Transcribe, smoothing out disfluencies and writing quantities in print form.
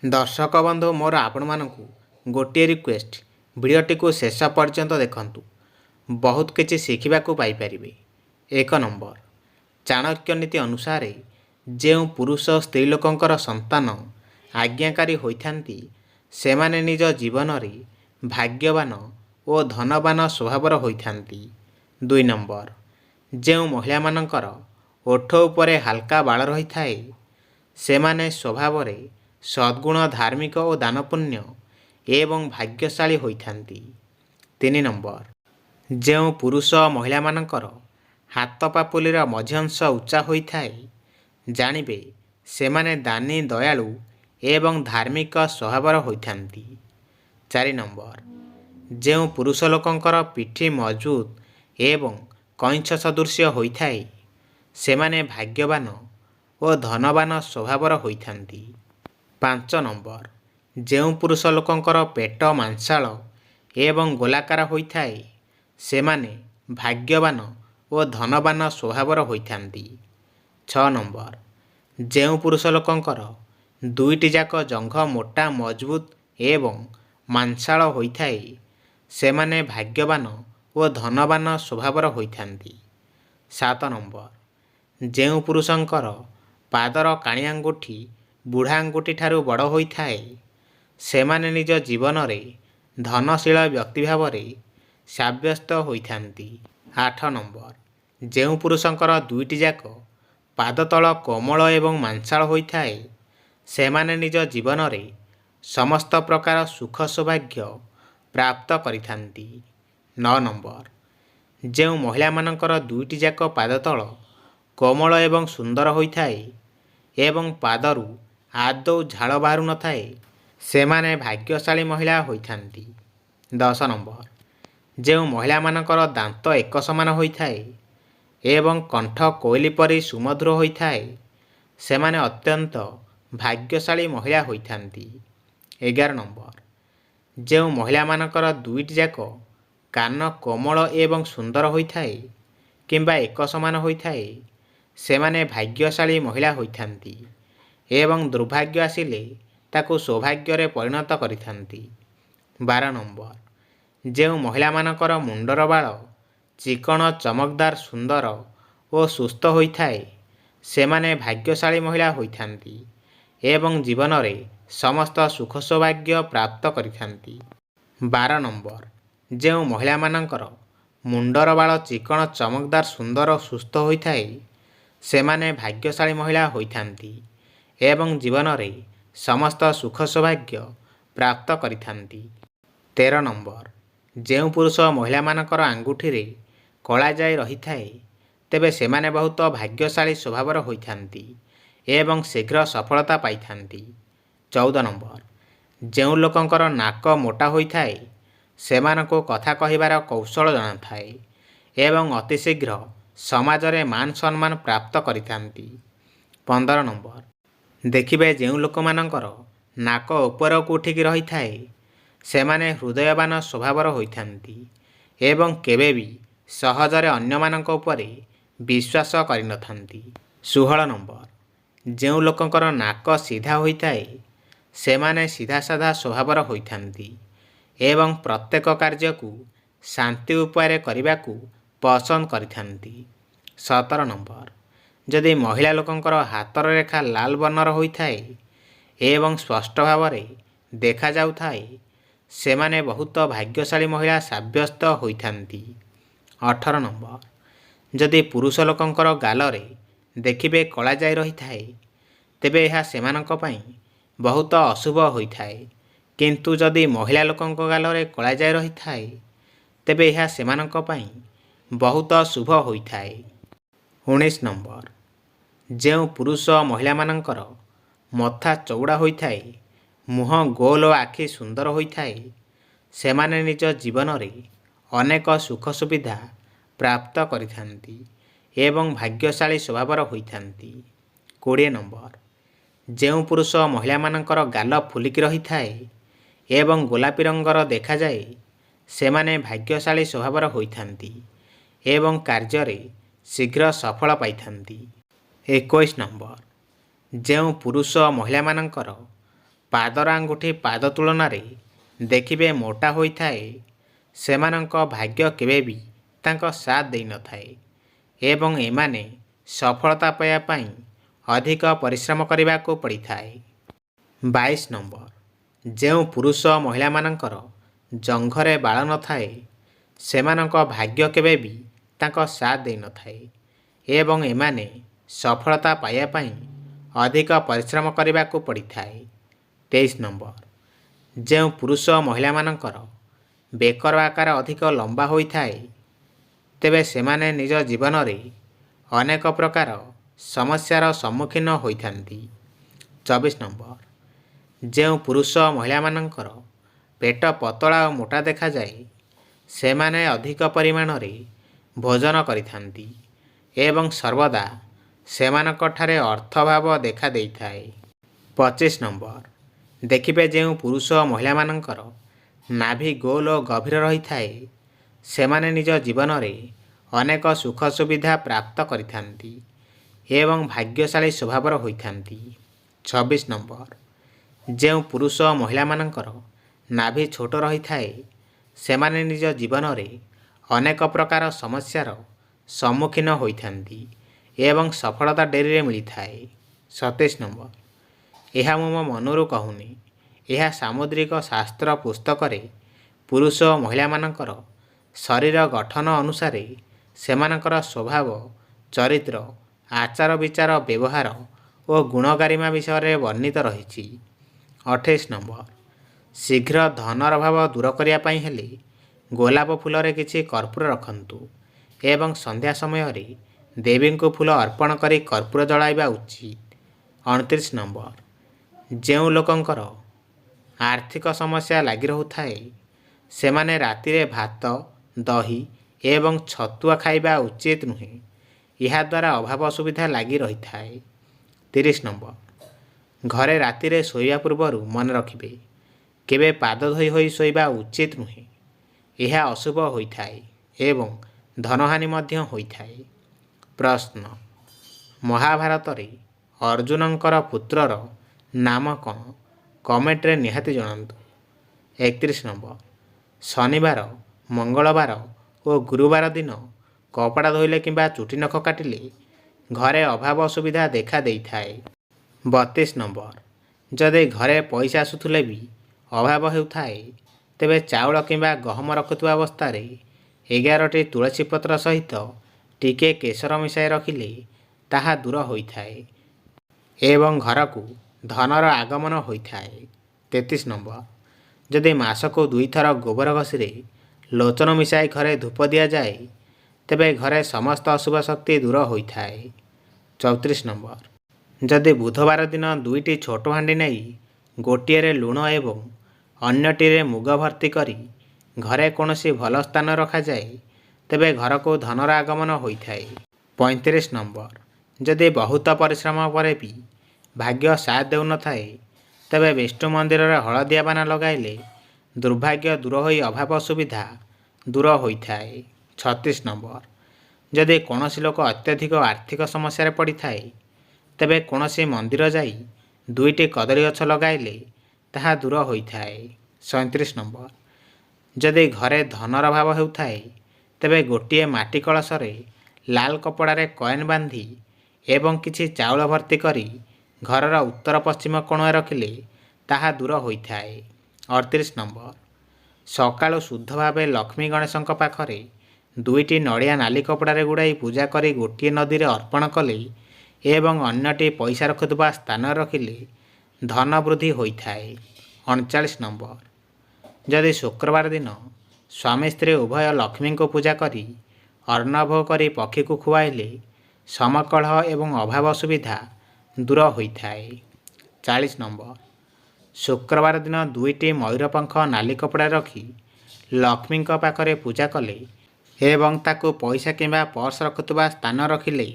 दर्शक बंधु मोर आपण मानकु गोटे रिक्वेस्ट भिडियोटी को शेष पर्यंत देखंतु बहुत किछि शिखिबाकु पाई परिबे। एक नंबर चाणक्य नीति अनुसार जो पुरुष स्त्री लोकंकर संतान आज्ञाकारी होइथांती सेमाने निज जीवन रे भाग्यवान और धनवान स्वभावर होइथांती। दुई नंबर जो महिला मानकर ओठ उपरे हल्का बाल रही थाए सेमाने स्वभाव रे सद्गुण धार्मिक और दानपुण्य एवं भाग्यशाली होइथांती। तीन नंबर जो पुरुष महिला मानकर हाथ पापुलीर मझि अंश उच्चा होइथाए जानिबे सेमाने दानी दयालु एवं धार्मिक स्वभावर होइथांती। चारि नंबर जो पुरुष लोकंकर पिठी मजबूत एवं कइंछ सदृश्य होइथाए सेमाने भाग्यवान और धनवान स्वभावर होइथांती। पांच नंबर जो पुरुष लोकंकर पेट मांसाल एवं गोलाकार होइथाए सेमाने भाग्यवान और धनवान स्वभावर होइथांती। छ नंबर जो पुरुष लोकंकर दुईटी जाक जंघ मोटा मजबूत एवं मांसाल होइथाए सेमाने भाग्यवान और धनवान स्वभावर होइथांती। सात नंबर जो पुरुषंकर पादर काणी आंगुठी बुढ़ा आंगुठी ठारू बड़ होइथाए सेमाने निज जीवन रे धनशील व्यक्ति भाव साब्यस्त होइथांती। आठ नंबर जो पुरुषंकर दुईटी जाक पाद तल कोमल एवं मांसाल होइथाए सेमाने निज जीवन रे समस्त प्रकार सुख सौभाग्य प्राप्त करिथांती। नौ नंबर जो महिला मानकर दुईटी जाक पाद तल कोमल एवं सुंदर होइथाए एवं पादरू आदौ झाड़ बाहरु न थाए सेमाने भाग्यशाली महिला होइथांती। 10 नंबर जो महिला मानकर दांत एक समान होइथाए एवं कंठ कोइली परी सुमधुर होइथाए सेमाने अत्यंत भाग्यशाली महिला होइथांती। 11 नंबर जो महिला मानकर दुईटी जाक कान कोमल एवं सुंदर होइथाए किंबा एक समान होइथाए सेमाने भाग्यशाली महिला होइथांती एवं दुर्भाग्य आसिले ताकू सौभाग्य रे परिणत करिथांती। 12 नंबर जो महिला मानकर मुंडर बाल चिकण चमकदार सुंदर और सुस्थ होइथाए सेमाने भाग्यशाली महिला होइथांती एवं जीवन रे समस्त सुख सौभाग्य प्राप्त करिथांती। 12 नंबर जो महिला मानकर मुंडर बाल चिकण चमकदार सुंदर और सुस्थ होइथाए सेमाने भाग्यशाली महिला होइथांती एवं जीवन रे समस्त सुख सौभाग्य प्राप्त करिथांती। 13 नंबर जो पुरुष महिला मानकर आंगुठी रे कला जाय रही थाए तेबे सेमाने बहुत भाग्यशाली स्वभावर होइथांती एवं शीघ्र सफलता पाइथांती। 14 नंबर जो लोकंकर नाक मोटा होइथाए सेमानको कथा कहिबार कौशल जଣା थाए एवं अति शीघ्र समाज रे मान सम्मान प्राप्त करिथांती। 15 नंबर देखिबे जो लोक मानकर नाक ऊपर को उठिक रही थाए सेमाने हृदयवान स्वभावर होइथांती एवं केबे भी सहजरे अन्य मानक उपरे विश्वास करिनथांती। 16 नंबर जो लोकंकर नाक सीधा होइथाए सेमाने सीधा साधा स्वभावर होइथांती एवं प्रत्येक कार्य को शांति उपाय करने पसंद करिथांती। 17 नंबर जदि महिला लोकंकर हाथर रेखा लाल वर्णर होइथाए एवं स्पष्ट भाव देखा जाउथाए सेमाने बहुत भाग्यशाली महिला साब्यस्त होइथांती। 18 नंबर जदि पुरुष लोकंकर गालरे देखिबे कला जाय रही थाए तेबे यह सेमानक पई बहुत अशुभ होइथाए किंतु जदि महिला लोकंक गालरे कला जाय रही थाए तेबे यह सेमानक पई बहुत शुभ होइथाए। 19 नंबर जो पुरुष महिला मानकर मथा चौड़ा होइथाए मुह गोल और आखि सुंदर होइथाए सेमाने निज जीवन रे अनेक सुख सुविधा प्राप्त करिथांती एवं भाग्यशाली स्वभावर होइथांती। 20 नंबर जो पुरुष महिला मानकर गाल फुलिक रही थाए एवं गोलापी रंगर देखा जाए सेमाने भाग्यशाली स्वभावर होइथांती एवं कार्य रे शीघ्र सफल पाइथांती। 21 नंबर जो पुरुष महिला मानकर ପାଦର ଆଙ୍ଗୁଠି ପାଦ ତୁଳନାରେ ଦେଖିବେ ମୋଟା ହୋଇଥାଏ, ସେମାନଙ୍କ ଭାଗ୍ୟ କେବେ ବି ତାଙ୍କ ସାଥ ଦେଇନଥାଏ ଏବଂ ଏମାନେ ସଫଳତା ପାଇବା ପାଇଁ ଅଧିକ ପରିଶ୍ରମ କରିବାକୁ ପଡ଼ିଥାଏ। 22 ନମ୍ବର, ଯେଉଁ ପୁରୁଷ ମହିଳାମାନଙ୍କର ଜଙ୍ଘରେ ବାଳ ନଥାଏ, ସେମାନଙ୍କ ଭାଗ୍ୟ କେବେ ବି ତାଙ୍କ ସାଥ ଦେଇନଥାଏ ଏବଂ ଏମାନେ ସଫଳତା ପାଇବା ପାଇଁ ଅଧିକ ପରିଶ୍ରମ କରିବାକୁ ପଡ଼ିଥାଏ। 23 ନମ୍ବର, ଯେଉଁ ପୁରୁଷ ମହିଳାମାନଙ୍କର ବେକର ଆକାର ଅଧିକ ଲମ୍ବା ହୋଇଥାଏ, ତେବେ ସେମାନେ ନିଜ ଜୀବନରେ ଅନେକ ପ୍ରକାର ସମସ୍ୟାର ସମ୍ମୁଖୀନ ହୋଇଥାନ୍ତି। 24 ନମ୍ବର, ଯେଉଁ ପୁରୁଷ ମହିଳାମାନଙ୍କର ପେଟ ପତଳା ଓ ମୋଟା ଦେଖାଯାଏ, ସେମାନେ ଅଧିକ ପରିମାଣରେ ଭୋଜନ କରିଥାନ୍ତି ଏବଂ ସର୍ବଦା ସେମାନଙ୍କଠାରେ ଅର୍ଥଭାବ ଦେଖା ଦେଇଥାଏ। 25 ନମ୍ବର, ଦେଖିବେ ଯେଉଁ ପୁରୁଷ ମହିଳାମାନଙ୍କର ନାଭି ଗୋଲ ଓ ଗଭୀର ରହିଥାଏ, ସେମାନେ ନିଜ ଜୀବନରେ ଅନେକ ସୁଖ ସୁବିଧା ପ୍ରାପ୍ତ କରିଥାନ୍ତି ଏବଂ ଭାଗ୍ୟଶାଳୀ ସ୍ୱଭାବର ହୋଇଥାନ୍ତି। 26 ନମ୍ବର, ଯେଉଁ ପୁରୁଷ ମହିଳାମାନଙ୍କର ନାଭି ଛୋଟ ରହିଥାଏ, ସେମାନେ ନିଜ ଜୀବନରେ ଅନେକ ପ୍ରକାର ସମସ୍ୟାର ସମ୍ମୁଖୀନ ହୋଇଥାନ୍ତି ଏବଂ ସଫଳତା ଡେରିରେ ମିଳିଥାଏ। 27 ନମ୍ବର, ଏହା ମୁଁ ମୋ ମନରୁ କହୁନି, ଏହା ସାମୁଦ୍ରିକ ଶାସ୍ତ୍ର ପୁସ୍ତକରେ ପୁରୁଷ ଓ ମହିଳାମାନଙ୍କର ଶରୀର ଗଠନ ଅନୁସାରେ ସେମାନଙ୍କର ସ୍ୱଭାବ, ଚରିତ୍ର, ଆଚାର ବିଚାର, ବ୍ୟବହାର ଓ ଗୁଣଗାରିମା ବିଷୟରେ ବର୍ଣ୍ଣିତ ରହିଛି। 28 ନମ୍ବର, ଶୀଘ୍ର ଧନର ଅଭାବ ଦୂର କରିବା ପାଇଁ ହେଲେ ଗୋଲାପ ଫୁଲରେ କିଛି କର୍ପୂର ରଖନ୍ତୁ ଏବଂ ସନ୍ଧ୍ୟା ସମୟରେ ଦେବୀଙ୍କୁ ଫୁଲ ଅର୍ପଣ କରି କର୍ପୂର ଜଳାଇବା ଉଚିତ। 29 ନମ୍ବର, ଯେଉଁ ଲୋକଙ୍କର ଆର୍ଥିକ ସମସ୍ୟା ଲାଗି ରହୁଥାଏ, ସେମାନେ ରାତିରେ ଭାତ, ଦହି ଏବଂ ଛତୁଆ ଖାଇବା ଉଚିତ ନୁହେଁ, ଏହାଦ୍ୱାରା ଅଭାବ ଅସୁବିଧା ଲାଗି ରହିଥାଏ। 30 ନମ୍ବର, ଘରେ ରାତିରେ ଶୋଇବା ପୂର୍ବରୁ ମନେ ରଖିବେ, କେବେ ପାଦ ଧୋଇ ହୋଇ ଶୋଇବା ଉଚିତ ନୁହେଁ, ଏହା ଅଶୁଭ ହୋଇଥାଏ ଏବଂ ଧନହାନି ମଧ୍ୟ ହୋଇଥାଏ। ପ୍ରଶ୍ନ, ମହାଭାରତରେ ଅର୍ଜୁନଙ୍କର ପୁତ୍ରର ନାମ କ'ଣ? କମେଣ୍ଟରେ ନିହାତି ଜଣାନ୍ତୁ। 31 ନମ୍ବର, ଶନିବାର, ମଙ୍ଗଳବାର ଓ ଗୁରୁବାର ଦିନ କପଡ଼ା ଧୋଇଲେ କିମ୍ବା ଚୁଟି ନଖ କାଟିଲେ ଘରେ ଅଭାବ ଅସୁବିଧା ଦେଖା ଦେଇଥାଏ। 32 ନମ୍ବର, ଯଦି ଘରେ ପଇସା ଆସୁଥିଲେ ବି ଅଭାବ ହେଉଥାଏ, ତେବେ ଚାଉଳ କିମ୍ବା ଗହମ ରଖୁଥିବା ଅବସ୍ଥାରେ 11ଟି ତୁଳସୀ ପତ୍ର ସହିତ ଟିକେ କେଶର ମିଶାଇ ରଖିଲେ ତାହା ଦୂର ହୋଇଥାଏ ଏବଂ ଘରକୁ ଧନର ଆଗମନ ହୋଇଥାଏ। 33 ନମ୍ବର, ଯଦି ମାସକୁ 2 ଥର ଗୋବର ଘଷିରେ ଲୋଚନ ମିଶାଇ ଘରେ ଧୂପ ଦିଆଯାଏ, ତେବେ ଘରେ ସମସ୍ତ ଅଶୁଭ ଶକ୍ତି ଦୂର ହୋଇଥାଏ। 34 ନମ୍ବର, ଯଦି ବୁଧବାର ଦିନ 2ଟି ଛୋଟ ହାଣ୍ଡି ନେଇ ଗୋଟିଏରେ ଲୁଣ ଏବଂ ଅନ୍ୟଟିରେ ମୁଗ ଭର୍ତ୍ତି କରି ଘରେ କୌଣସି ଭଲ ସ୍ଥାନ ରଖାଯାଏ, ତେବେ ଘରକୁ ଧନର ଆଗମନ ହୋଇଥାଏ। 35 ନମ୍ବର, ଯଦି ବହୁତ ପରିଶ୍ରମ ପରେ ବି ଭାଗ୍ୟ ସାଥ ଦେଉନଥାଏ, ତେବେ ବିଷ୍ଣୁ ମନ୍ଦିରରେ ହଳଦିଆ ବାନା ଲଗାଇଲେ ଦୁର୍ଭାଗ୍ୟ ଦୂର ହୋଇ ଅଭାବ ଅସୁବିଧା ଦୂର ହୋଇଥାଏ। 36 ନମ୍ବର, ଯଦି କୌଣସି ଲୋକ ଅତ୍ୟଧିକ ଆର୍ଥିକ ସମସ୍ୟାରେ ପଡ଼ିଥାଏ, ତେବେ କୌଣସି ମନ୍ଦିର ଯାଇ 2ଟି କଦଳୀ ଗଛ ଲଗାଇଲେ ତାହା ଦୂର ହୋଇଥାଏ। 37 ନମ୍ବର, ଯଦି ଘରେ ଧନର ଅଭାବ ହେଉଥାଏ, ତେବେ ଗୋଟିଏ ମାଟି କଳସରେ ଲାଲ କପଡ଼ାରେ କଏନ୍ ବାନ୍ଧି ଏବଂ କିଛି ଚାଉଳ ଭର୍ତ୍ତି କରି ଘରର ଉତ୍ତର ପଶ୍ଚିମ କୋଣରେ ରଖିଲେ ତାହା ଦୂର ହୋଇଥାଏ। 38 ନମ୍ବର, ସକାଳୁ ଶୁଦ୍ଧ ଭାବେ ଲକ୍ଷ୍ମୀ ଗଣେଶଙ୍କ ପାଖରେ 2ଟି ନଡ଼ିଆ ନାଲି କପଡ଼ାରେ ଗୁଡ଼ାଇ ପୂଜା କରି ଗୋଟିଏ ନଦୀରେ ଅର୍ପଣ କଲେ ଏବଂ ଅନ୍ୟଟି ପଇସା ରଖୁଥିବା ସ୍ଥାନରେ ରଖିଲେ ଧନ ବୃଦ୍ଧି ହୋଇଥାଏ। 39 ନମ୍ବର, ଯଦି ଶୁକ୍ରବାର ଦିନ ସ୍ୱାମୀ ସ୍ତ୍ରୀ ଉଭୟ ଲକ୍ଷ୍ମୀଙ୍କୁ ପୂଜା କରି ଅନ୍ନ ଭୋଗ କରି ପକ୍ଷୀକୁ ଖୁଆଇଲେ ସମକଳହ ଏବଂ ଅଭାବ ଅସୁବିଧା ଦୂର ହୋଇଥାଏ। 40 ନମ୍ବର, ଶୁକ୍ରବାର ଦିନ 2ଟି ମୟୂରପଙ୍ଖ ନାଲି କପଡ଼ାରେ ରଖି ଲକ୍ଷ୍ମୀଙ୍କ ପାଖରେ ପୂଜା କଲେ ଏବଂ ତାକୁ ପଇସା କିମ୍ବା ପର୍ସ ରଖୁଥିବା ସ୍ଥାନ ରଖିଲେ